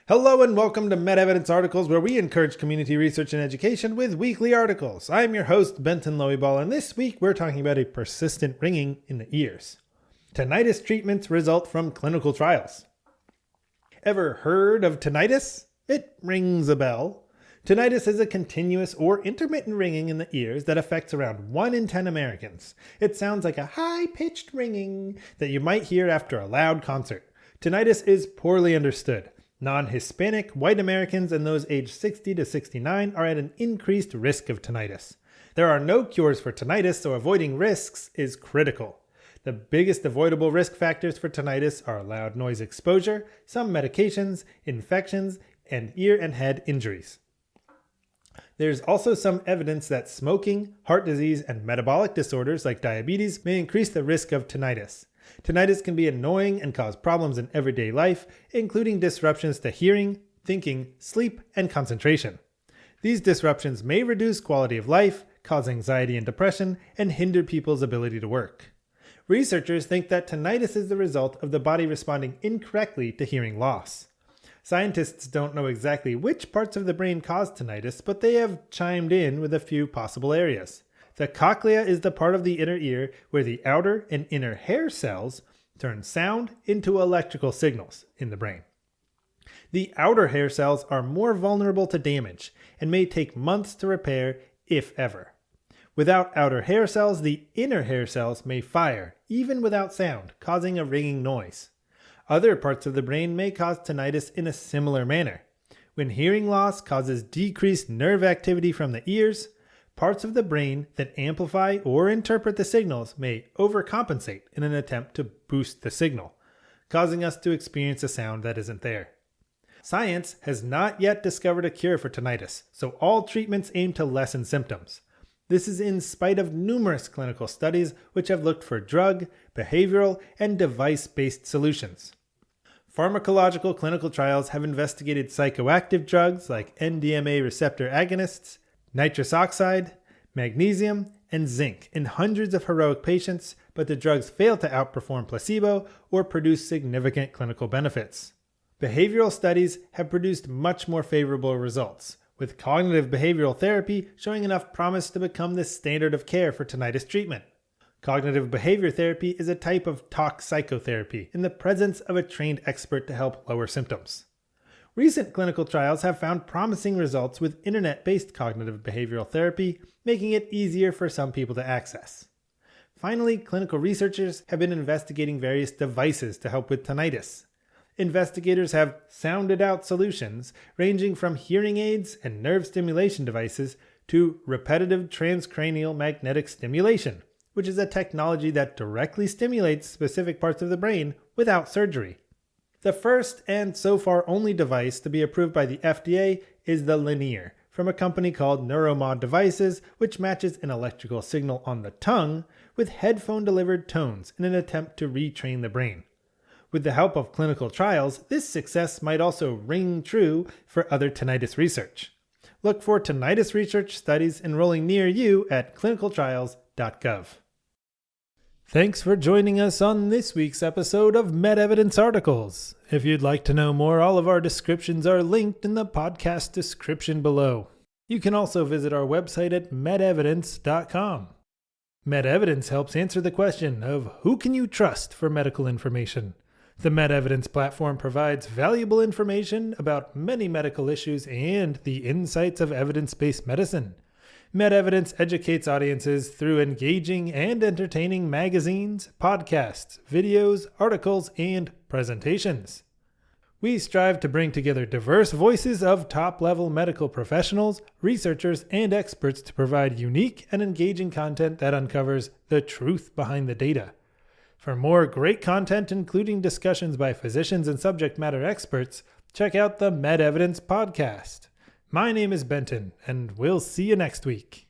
Hello and welcome to MedEvidence Articles, where we encourage community research and education with weekly articles. I'm your host, Benton Loeyball, and this week we're talking about a persistent ringing in the ears. Tinnitus treatments result from clinical trials. Ever heard of tinnitus? It rings a bell. Tinnitus is a continuous or intermittent ringing in the ears that affects around 1 in 10 Americans. It sounds like a high-pitched ringing that you might hear after a loud concert. Tinnitus is poorly understood. Non-Hispanic, white Americans, and those aged 60 to 69 are at an increased risk of tinnitus. There are no cures for tinnitus, so avoiding risks is critical. The biggest avoidable risk factors for tinnitus are loud noise exposure, some medications, infections, and ear and head injuries. There's also some evidence that smoking, heart disease, and metabolic disorders like diabetes may increase the risk of tinnitus. Tinnitus can be annoying and cause problems in everyday life, including disruptions to hearing, thinking, sleep, and concentration. These disruptions may reduce quality of life, cause anxiety and depression, and hinder people's ability to work. Researchers think that tinnitus is the result of the body responding incorrectly to hearing loss. Scientists don't know exactly which parts of the brain cause tinnitus, but they have chimed in with a few possible areas. The cochlea is the part of the inner ear where the outer and inner hair cells turn sound into electrical signals in the brain. The outer hair cells are more vulnerable to damage and may take months to repair, if ever. Without outer hair cells, the inner hair cells may fire, even without sound, causing a ringing noise. Other parts of the brain may cause tinnitus in a similar manner. When hearing loss causes decreased nerve activity from the ears, parts of the brain that amplify or interpret the signals may overcompensate in an attempt to boost the signal, causing us to experience a sound that isn't there. Science has not yet discovered a cure for tinnitus, so all treatments aim to lessen symptoms. This is in spite of numerous clinical studies which have looked for drug, behavioral, and device-based solutions. Pharmacological clinical trials have investigated psychoactive drugs like NMDA receptor agonists, nitrous oxide, magnesium, and zinc in hundreds of heroic patients, but the drugs fail to outperform placebo or produce significant clinical benefits. Behavioral studies have produced much more favorable results, with cognitive behavioral therapy showing enough promise to become the standard of care for tinnitus treatment. Cognitive behavior therapy is a type of talk psychotherapy in the presence of a trained expert to help lower symptoms. Recent clinical trials have found promising results with internet-based cognitive behavioral therapy, making it easier for some people to access. Finally, clinical researchers have been investigating various devices to help with tinnitus. Investigators have sounded out solutions ranging from hearing aids and nerve stimulation devices to repetitive transcranial magnetic stimulation, which is a technology that directly stimulates specific parts of the brain without surgery. The first and so far only device to be approved by the FDA is the Linear from a company called Neuromod Devices, which matches an electrical signal on the tongue with headphone-delivered tones in an attempt to retrain the brain. With the help of clinical trials, this success might also ring true for other tinnitus research. Look for tinnitus research studies enrolling near you at clinicaltrials.gov. Thanks for joining us on this week's episode of MedEvidence Articles. If you'd like to know more, all of our descriptions are linked in the podcast description below. You can also visit our website at medevidence.com. MedEvidence helps answer the question of who can you trust for medical information. The MedEvidence platform provides valuable information about many medical issues and the insights of evidence-based medicine. MedEvidence educates audiences through engaging and entertaining magazines, podcasts, videos, articles, and presentations. We strive to bring together diverse voices of top-level medical professionals, researchers, and experts to provide unique and engaging content that uncovers the truth behind the data. For more great content, including discussions by physicians and subject matter experts, check out the MedEvidence podcast. My name is Benton, and we'll see you next week.